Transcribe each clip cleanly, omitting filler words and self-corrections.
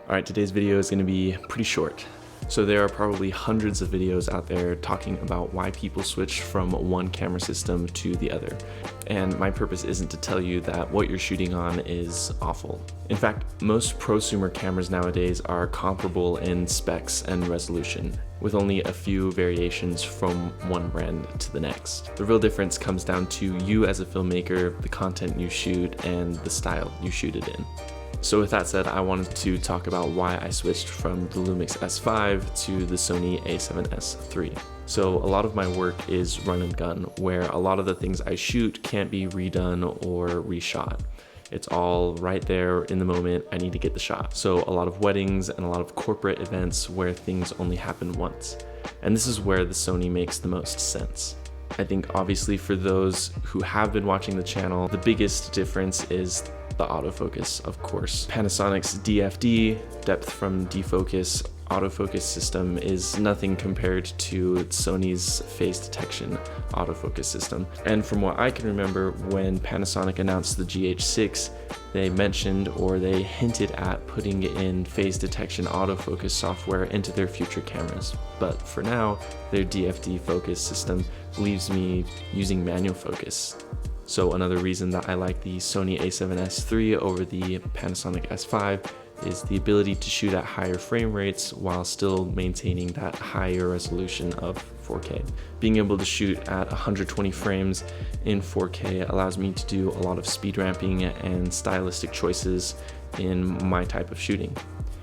Alright, today's video is going to be pretty short. So there are probably hundreds of videos out there talking about why people switch from one camera system to the other. And my purpose isn't to tell you that what you're shooting on is awful. In fact, most prosumer cameras nowadays are comparable in specs and resolution, with only a few variations from one brand to the next. The real difference comes down to you as a filmmaker, the content you shoot, and the style you shoot it in. So with that said, I wanted to talk about why I switched from the Lumix S5 to the Sony a7S III. So a lot of my work is run and gun, where a lot of the things I shoot can't be redone or reshot. It's all right there in the moment, I need to get the shot. So a lot of weddings and a lot of corporate events where things only happen once. And this is where the Sony makes the most sense. I think obviously for those who have been watching the channel, the biggest difference is the autofocus, of course. Panasonic's DFD, depth from defocus, autofocus system is nothing compared to Sony's phase detection autofocus system. And from what I can remember, when Panasonic announced the GH6, they mentioned or they hinted at putting in phase detection autofocus software into their future cameras. But for now, their DFD focus system leaves me using manual focus. So another reason that I like the Sony a7S III over the Panasonic S5 is the ability to shoot at higher frame rates while still maintaining that higher resolution of 4K. Being able to shoot at 120 frames in 4K allows me to do a lot of speed ramping and stylistic choices in my type of shooting.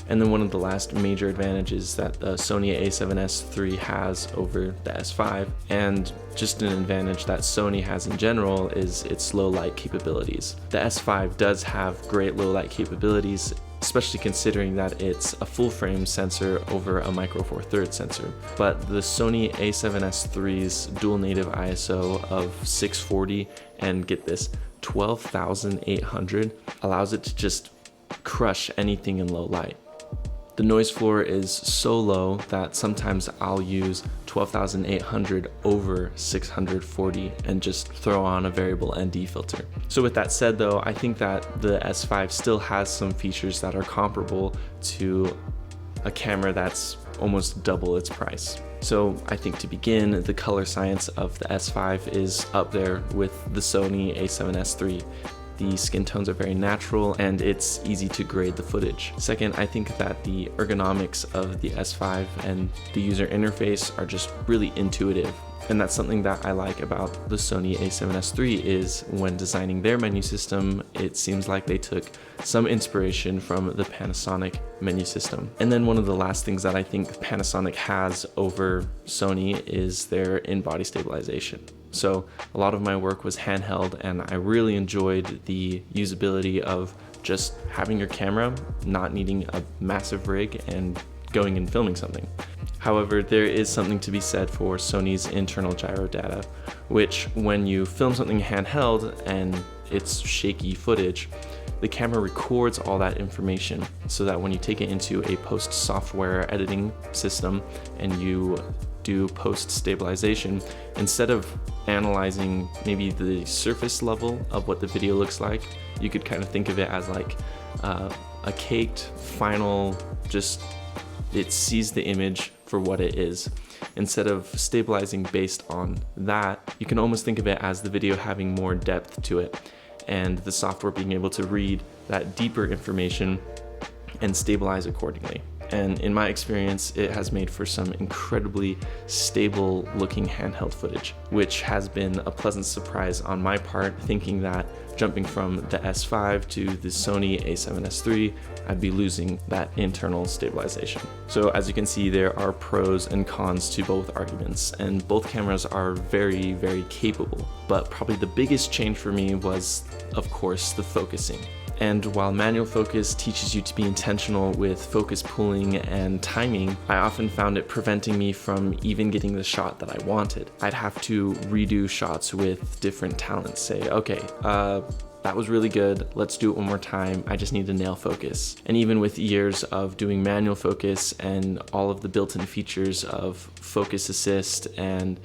And then one of the last major advantages that the Sony a7S III has over the S5, and just an advantage that Sony has in general, is its low light capabilities. The S5 does have great low light capabilities, especially considering that it's a full frame sensor over a micro four thirds sensor. But the Sony a7S III's dual native ISO of 640 and get this 12,800 allows it to just crush anything in low light. The noise floor is so low that sometimes I'll use 12,800 over 640 and just throw on a variable ND filter. So with that said though, I think that the S5 still has some features that are comparable to a camera that's almost double its price. So I think to begin, the color science of the S5 is up there with the Sony a7S III. The skin tones are very natural and it's easy to grade the footage. Second, I think that the ergonomics of the S5 and the user interface are just really intuitive. And that's something that I like about the Sony a7S III is when designing their menu system, it seems like they took some inspiration from the Panasonic menu system. And then one of the last things that I think Panasonic has over Sony is their in-body stabilization. So a lot of my work was handheld and I really enjoyed the usability of just having your camera, not needing a massive rig and going and filming something. However, there is something to be said for Sony's internal gyro data, which when you film something handheld and it's shaky footage, the camera records all that information so that when you take it into a post software editing system and you do post stabilization, instead of analyzing maybe the surface level of what the video looks like, you could kind of think of it as like a caked final, just it sees the image for what it is. Instead of stabilizing based on that, you can almost think of it as the video having more depth to it and the software being able to read that deeper information and stabilize accordingly. And in my experience, it has made for some incredibly stable looking handheld footage, which has been a pleasant surprise on my part, thinking that jumping from the S5 to the Sony a7S III, I'd be losing that internal stabilization. So as you can see, there are pros and cons to both arguments, and both cameras are very, very capable. But probably the biggest change for me was, of course, the focusing. And while manual focus teaches you to be intentional with focus pulling and timing, I often found it preventing me from even getting the shot that I wanted. I'd have to redo shots with different talents, say, okay, that was really good, let's do it one more time, I just need to nail focus. And even with years of doing manual focus and all of the built-in features of focus assist and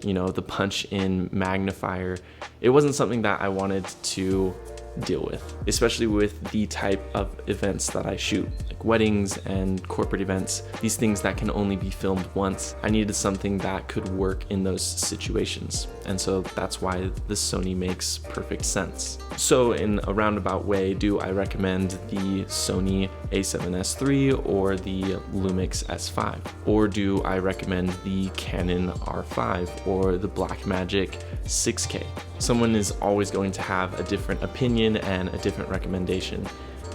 the punch-in magnifier, it wasn't something that I wanted to deal with, especially with the type of events that I shoot, like weddings and corporate events, these things that can only be filmed once. I needed something that could work in those situations. And so that's why the Sony makes perfect sense. So in a roundabout way, do I recommend the Sony a7S III or the Lumix S5? Or do I recommend the Canon R5 or the Blackmagic 6K? Someone is always going to have a different opinion and a different recommendation.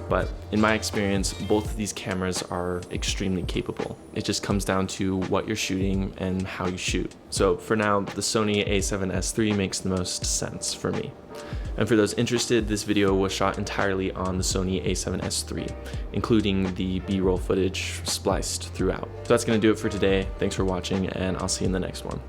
But in my experience, both of these cameras are extremely capable. It just comes down to what you're shooting and how you shoot. So for now, the Sony a7S III makes the most sense for me. And for those interested, this video was shot entirely on the Sony a7S III, including the B-roll footage spliced throughout. So that's gonna do it for today. Thanks for watching, and I'll see you in the next one.